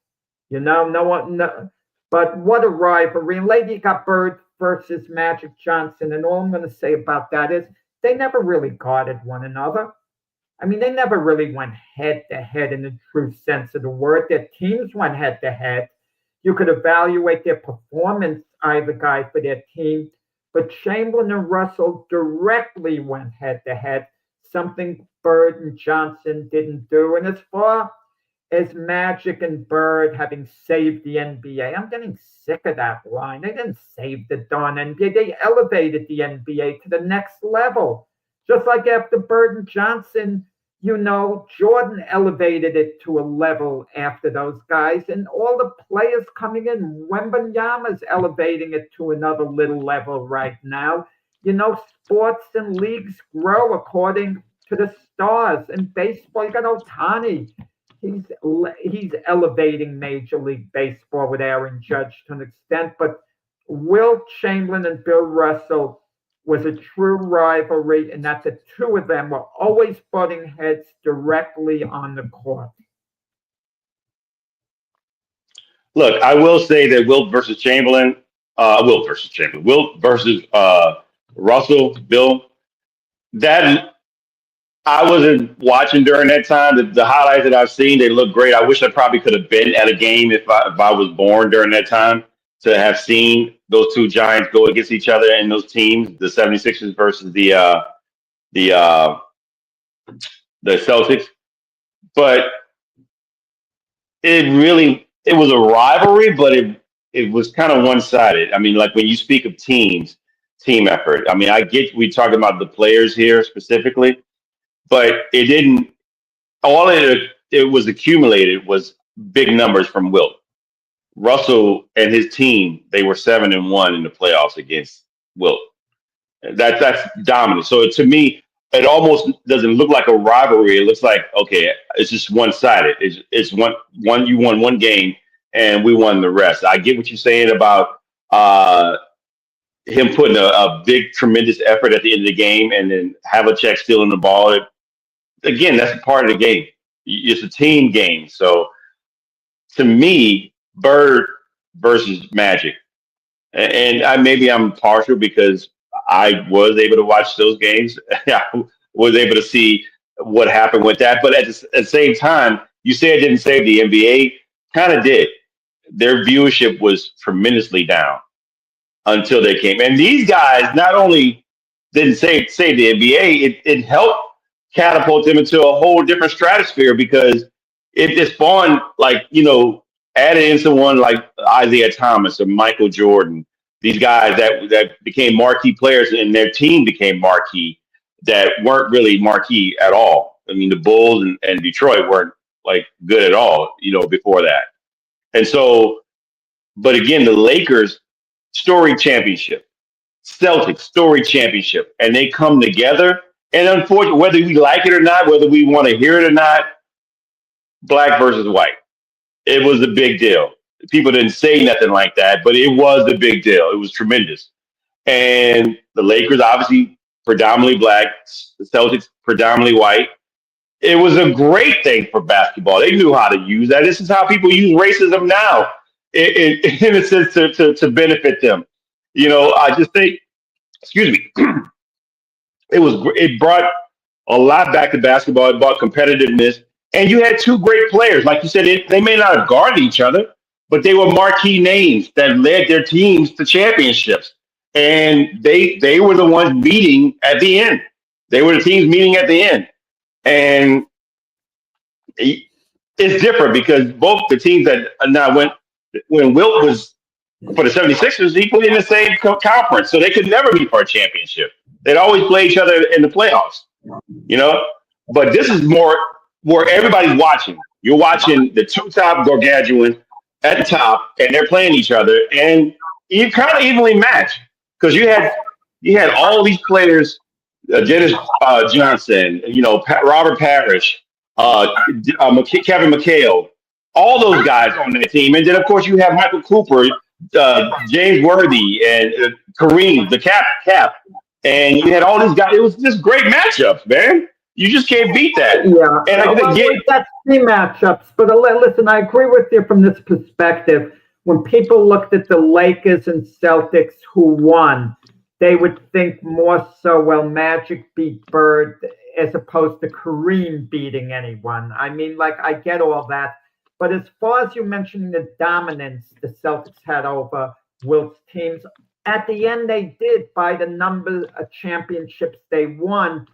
No. But what a rivalry. And Lady got Bird versus Magic Johnson, and all I'm going to say about that is they never really guarded one another. They never really went head-to-head in the true sense of the word. Their teams went head-to-head. You could evaluate their performance, either guy for their team. But Chamberlain and Russell directly went head-to-head, something Bird and Johnson didn't do. And as far as Magic and Bird having saved the NBA, I'm getting sick of that line. They didn't save the darn NBA. They elevated the NBA to the next level. Just like after Bird and Johnson, Jordan elevated it to a level after those guys, and all the players coming in, Wembanyama's elevating it to another little level right now. Sports and leagues grow according to the stars. In baseball, you got Ohtani. He's elevating Major League Baseball with Aaron Judge to an extent, but Wilt Chamberlain and Bill Russell was a true rivalry, and that the two of them were always butting heads directly on the court. Look, I will say that Wilt versus Russell, Bill, that I wasn't watching during that time. The highlights that I've seen, they look great. I wish I probably could have been at a game if I was born during that time to have seen those two giants go against each other in those teams, the 76ers versus the the Celtics, but it was a rivalry, but it was kind of one sided. I mean, like when you speak of team effort. I mean, I get we talking about the players here specifically, but it didn't. All it was accumulated was big numbers from Wilt. Russell and his team, they were 7-1 in the playoffs against Wilt. That's dominant. So to me, it almost doesn't look like a rivalry. It looks like, okay, it's just one sided. It's one you won one game and we won the rest. I get what you're saying about him putting a big, tremendous effort at the end of the game and then Havlicek stealing the ball. Again, that's a part of the game. It's a team game. So to me, Bird versus Magic. And maybe I'm partial because I was able to watch those games. I was able to see what happened with that. But at the same time, you say it didn't save the NBA. Kind of did. Their viewership was tremendously down until they came. And these guys not only didn't save the NBA, it helped catapult them into a whole different stratosphere because it spawned, added in someone like Isaiah Thomas or Michael Jordan, these guys that became marquee players and their team became marquee that weren't really marquee at all. I mean, the Bulls and Detroit weren't good at all, before that. And so, but again, the Lakers story championship, Celtics story championship, and they come together. And unfortunately, whether we like it or not, whether we want to hear it or not, black versus white. It was a big deal. People didn't say nothing like that, but it was a big deal. It was tremendous. And the Lakers, obviously, predominantly black, the Celtics, predominantly white. It was a great thing for basketball. They knew how to use that. This is how people use racism now, in a sense, to benefit them. I just think, excuse me, it brought a lot back to basketball. It brought competitiveness. And you had two great players. Like you said, they may not have guarded each other, but they were marquee names that led their teams to championships. And they were the ones meeting at the end. They were the teams meeting at the end. And it's different because both the teams that now when Wilt was for the 76ers, he played in the same conference. So they could never meet for a championship. They'd always play each other in the playoffs, But this is more where everybody's watching. You're watching the two top gargantuans at the top, and they're playing each other, and you kind of evenly match because you had all these players, Dennis Johnson, Robert Parrish, Kevin McHale, all those guys on that team, and then of course you have Michael Cooper, James Worthy, and Kareem, the cap, and you had all these guys. It was just great matchups, man. You just can't beat that. Yeah, and that's team matchups. But listen, I agree with you from this perspective. When people looked at the Lakers and Celtics who won, they would think more so, well, Magic beat Bird as opposed to Kareem beating anyone. I mean, I get all that. But as far as you mentioning the dominance the Celtics had over Wilt's teams, at the end they did by the number of championships they won.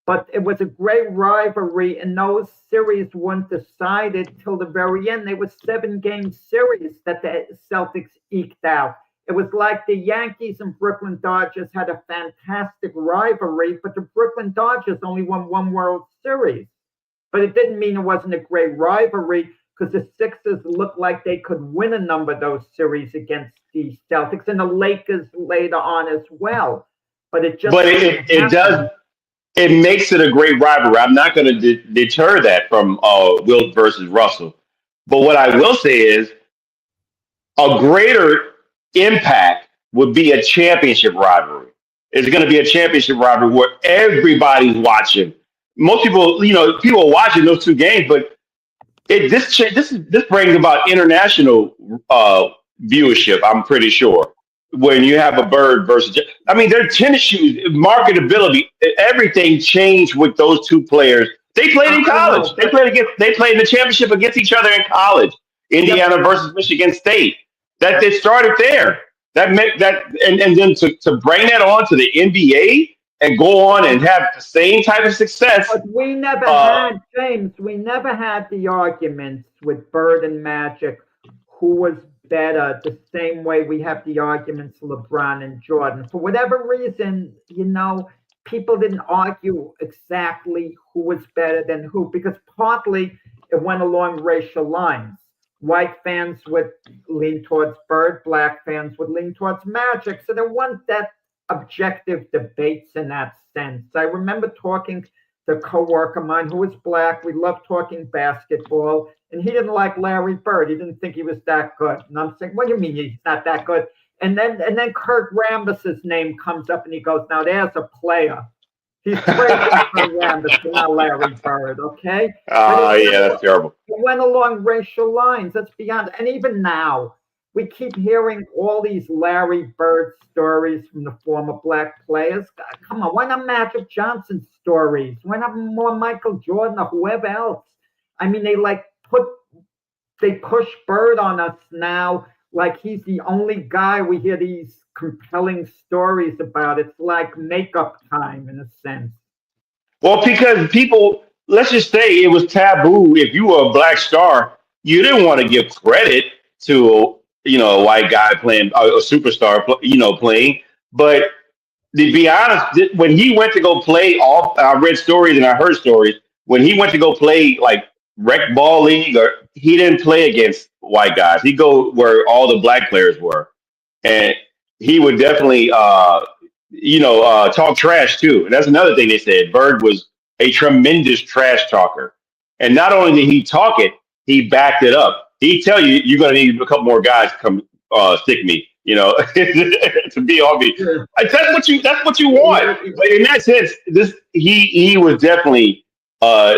But it was a great rivalry, and those series weren't decided till the very end. They were 7-game series that the Celtics eked out. It was like the Yankees and Brooklyn Dodgers had a fantastic rivalry, but the Brooklyn Dodgers only won one World Series. But it didn't mean it wasn't a great rivalry because the Sixers looked like they could win a number of those series against the Celtics, and the Lakers later on as well. But it just does. It makes it a great rivalry. I'm not going to deter that from Wilt versus Russell. But what I will say is a greater impact would be a championship rivalry. It's going to be a championship rivalry where everybody's watching. Most people, people are watching those two games, but this brings about international viewership, I'm pretty sure. When you have a Bird versus, their tennis shoes, marketability, everything changed with those two players. They played in college. They played in the championship against each other in college. Indiana versus Michigan State. That they started there. That meant that, and then to bring that on to the NBA and go on and have the same type of success. But we never had, James, we never had the arguments with Bird and Magic who was better, the same way we have the arguments LeBron and Jordan. For whatever reason, people didn't argue exactly who was better than who, because partly it went along racial lines. White fans would lean towards Bird, black fans would lean towards Magic. So there weren't that objective debates in that sense. I remember talking to a coworker of mine who was black. We loved talking basketball, and he didn't like Larry Bird. He didn't think he was that good. And I'm saying, what do you mean he's not that good? And then Kurt Rambis's name comes up, and he goes, now there's a player. He's praising Kurt Rambis, not Larry Bird, okay? Yeah, that's terrible. It went along racial lines. That's beyond. And even now, we keep hearing all these Larry Bird stories from the former black players. God, come on, why not Magic Johnson stories? Why not more Michael Jordan or whoever else? I mean, they push Bird on us now like he's the only guy we hear these compelling stories about. It's like makeup time in a sense. Well, because people, let's just say it was taboo. If you were a black star, you didn't want to give credit to a white guy playing, a superstar, playing. But to be honest, when he went to go play, I read stories and I heard stories, when he went to go play like rec ball league, or he didn't play against white guys. He'd go where all the black players were. And he would definitely, talk trash too. And that's another thing they said. Bird was a tremendous trash talker. And not only did he talk it, he backed it up. He'd tell you, you're going to need a couple more guys to come stick me, to be on me. That's what you want. But in that sense, he was definitely a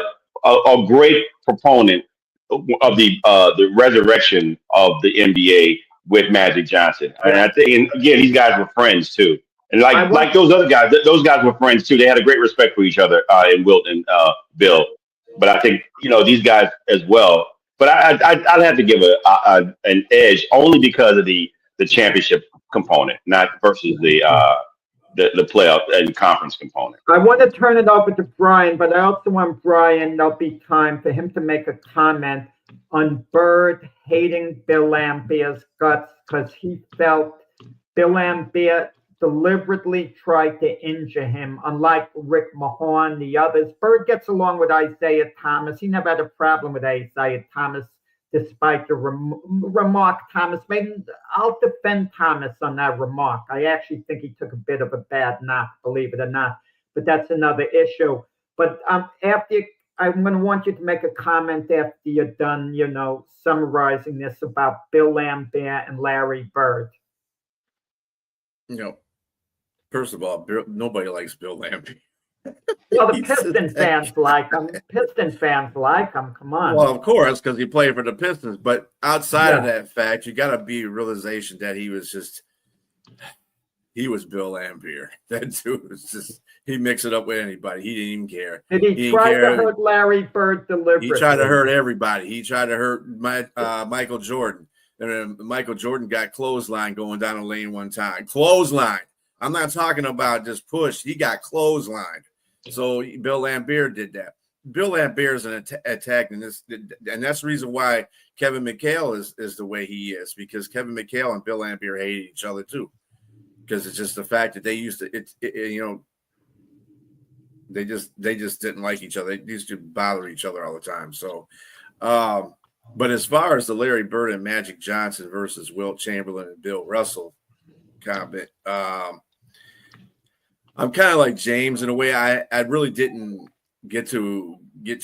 great proponent of the resurrection of the NBA with Magic Johnson. And I think, and again, these guys were friends too. And like those other guys, those guys were friends too. They had a great respect for each other in Wilt and Bill. But I think, these guys as well. But I'd have to give an edge only because of the championship component, not versus the playoff and conference component. I want to turn it over to Brian, but I also want Brian, there'll be time for him to make a comment on Bird hating Bill Laimbeer's guts because he felt Bill Laimbeer deliberately tried to injure him, unlike Rick Mahorn, the others. Bird gets along with Isaiah Thomas. He never had a problem with Isaiah Thomas, despite the remark Thomas made. I'll defend Thomas on that remark. I actually think he took a bit of a bad knock, believe it or not. But that's another issue. But I'm going to want you to make a comment after you're done, summarizing this about Bill Laimbeer and Larry Bird. First of all, nobody likes Bill Laimbeer. Well, the Piston fans like him. Piston fans like him. Come on. Well, of course, because he played for the Pistons. But outside of that fact, you got to be realization that he was Bill Laimbeer. That dude was just, he mixed it up with anybody. He didn't even care. Did he try to hurt Larry Bird deliberately? He tried to hurt everybody. He tried to hurt Michael Jordan. And then Michael Jordan got clothesline going down the lane one time. Clothesline. I'm not talking about just push. He got clotheslined. So Bill Laimbeer did that. Bill Laimbeer is an attack, and that's the reason why Kevin McHale is the way he is, because Kevin McHale and Bill Laimbeer hated each other too, because it's just the fact that they used to they just didn't like each other. They used to bother each other all the time. So, but as far as the Larry Bird and Magic Johnson versus Wilt Chamberlain and Bill Russell comment, I'm kind of like James in a way. I really didn't get too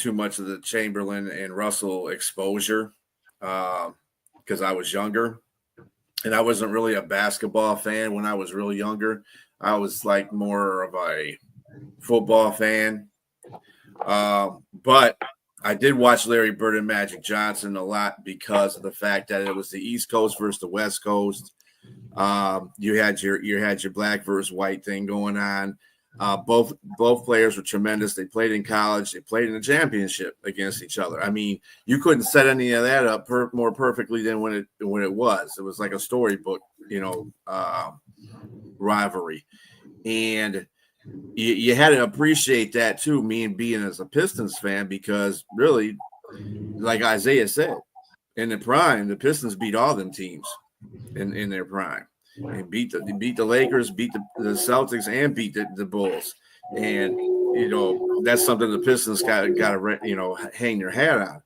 much of the Chamberlain and Russell exposure because I was younger, and I wasn't really a basketball fan when I was really younger. I was like more of a football fan, but I did watch Larry Bird and Magic Johnson a lot because of the fact that it was the East Coast versus the West Coast. You had your black versus white thing going on. Both players were tremendous. They played in college. They played in the championship against each other. I mean, you couldn't set any of that up more perfectly than when it was. It was like a storybook, rivalry. And you had to appreciate that too, me and being as a Pistons fan, because really, like Isaiah said, in the prime, the Pistons beat all them teams in their prime. And beat the Lakers, beat the Celtics, and beat the Bulls. And that's something the Pistons got to hang their hat on.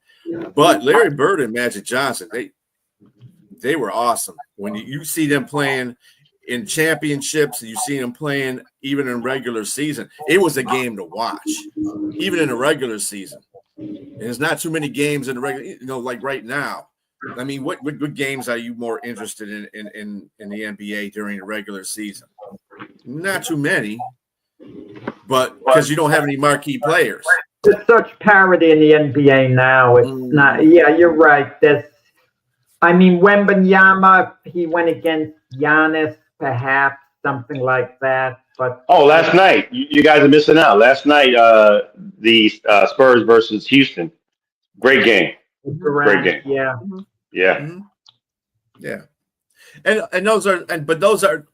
But Larry Bird and Magic Johnson, they were awesome. When you see them playing in championships, you see them playing even in regular season, it was a game to watch, even in the regular season. And there's not too many games in the regular, like right now. I mean, what games are you more interested in the NBA during the regular season? Not too many, but because you don't have any marquee players. There's such parity in the NBA now. It's not. Yeah, you're right. Wembanyama, he went against Giannis, perhaps something like that. But last night, you guys are missing out. Last night, the Spurs versus Houston, great game. Great game. Yeah. Yeah. Mm-hmm. Yeah. And those are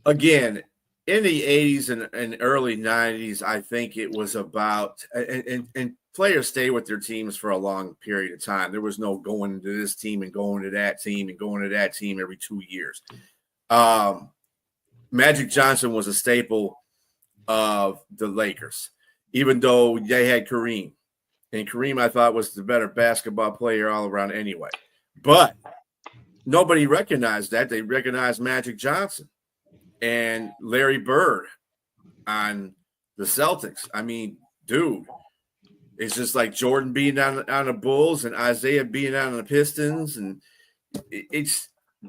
again in the 80s and early 90s, I think it was about and players stay with their teams for a long period of time. There was no going to this team and going to that team and going to that team every 2 years. Magic Johnson was a staple of the Lakers, even though they had Kareem. And Kareem, I thought, was the better basketball player all around anyway. But nobody recognized that. They recognized Magic Johnson and Larry Bird on the Celtics. I mean, dude, it's just like Jordan being on the Bulls and Isaiah being on the Pistons. And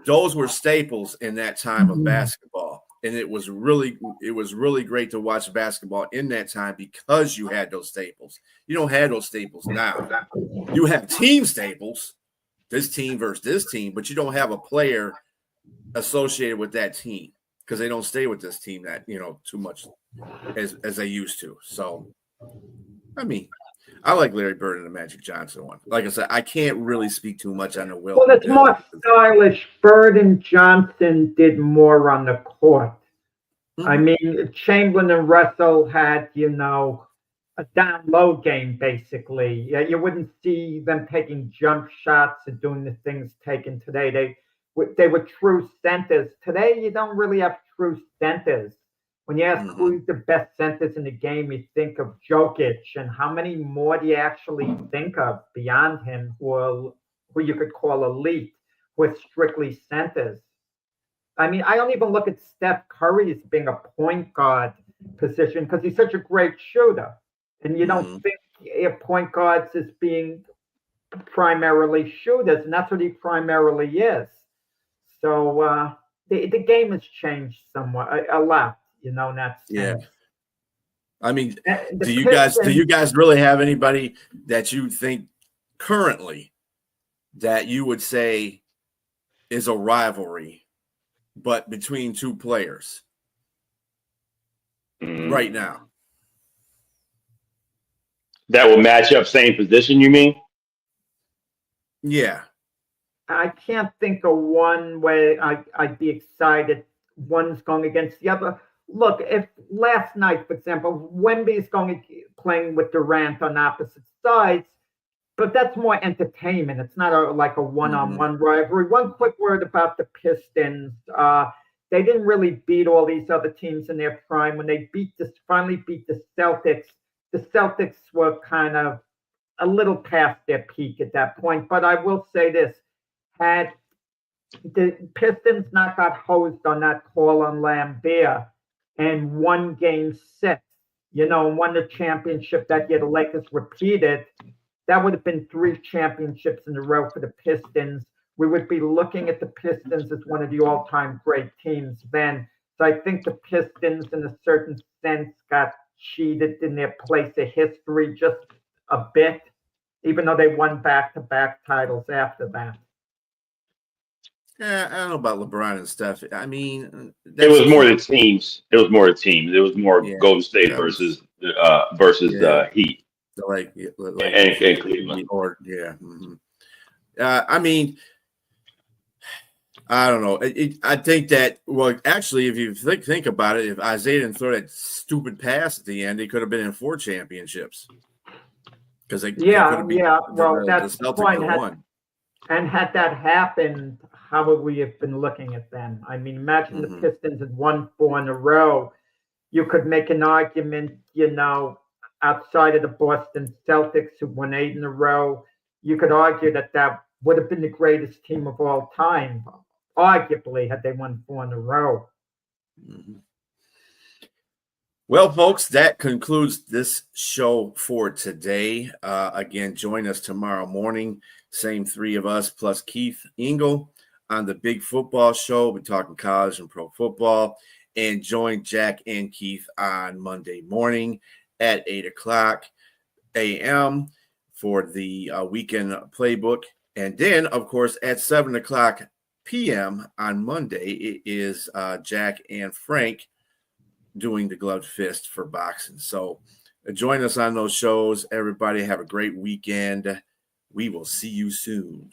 those were staples in that time of basketball. And it was really great to watch basketball in that time because you had those staples. You don't have those staples now. You have team staples, this team versus this team, but you don't have a player associated with that team because they don't stay with this team that too much as they used to. So, I mean, I like Larry Bird and the Magic Johnson one. Like I said, I can't really speak too much on the Will. Well, it's more stylish. Bird and Johnson did more on the court. Mm-hmm. I mean, Chamberlain and Russell had, a down-low game, basically. You wouldn't see them taking jump shots and doing the things taken today. They were true centers. Today, you don't really have true centers. When you ask who's the best centers in the game, you think of Jokic, and how many more do you actually think of beyond him who you could call elite, who are strictly centers? I mean, I don't even look at Steph Curry as being a point guard position because he's such a great shooter. And you don't think of point guards as being primarily shooters, and that's what he primarily is. So the game has changed somewhat, a lot. In that sense. Yeah. I mean, do you guys really have anybody that you think currently that you would say is a rivalry, but between two players right now? That will match up same position, you mean? Yeah. I can't think of one way I'd be excited one's going against the other. Look, if last night, for example, Wemby's playing with Durant on opposite sides, but that's more entertainment. It's not like a one-on-one rivalry. One quick word about the Pistons. They didn't really beat all these other teams in their prime. When they finally beat the Celtics were kind of a little past their peak at that point. But I will say this, had the Pistons not got hosed on that call on Lambeer and won Game 6, and won the championship that year, the Lakers repeated, that would have been 3 championships in a row for the Pistons. We would be looking at the Pistons as one of the all-time great teams then. So I think the Pistons, in a certain sense, got cheated in their place of history just a bit, even though they won back-to-back titles after that. I don't know about LeBron and Steph. I mean, it was more the teams. It was more Golden State versus Heat. Like and Cleveland. I mean, I don't know. I think that, well, actually, if you think about it, if Isaiah didn't throw that stupid pass at the end, they could have been in 4 championships. Because they could have beat Well, the that's the Celtics point. by 1. And had that happened, how would we have been looking at them? I mean, imagine the Pistons had won 4 in a row. You could make an argument, outside of the Boston Celtics who won 8 in a row. You could argue that would have been the greatest team of all time, arguably, had they won 4 in a row. Mm-hmm. Well, folks, that concludes this show for today. Again, join us tomorrow morning. Same 3 of us plus Keith Engel on the Big Football Show. We're talking college and pro football. And join Jack and Keith on Monday morning at 8 o'clock a.m. for the weekend playbook. And then, of course, at 7 o'clock p.m. on Monday, it is Jack and Frank doing the gloved fist for boxing. So join us on those shows. Everybody have a great weekend. We will see you soon.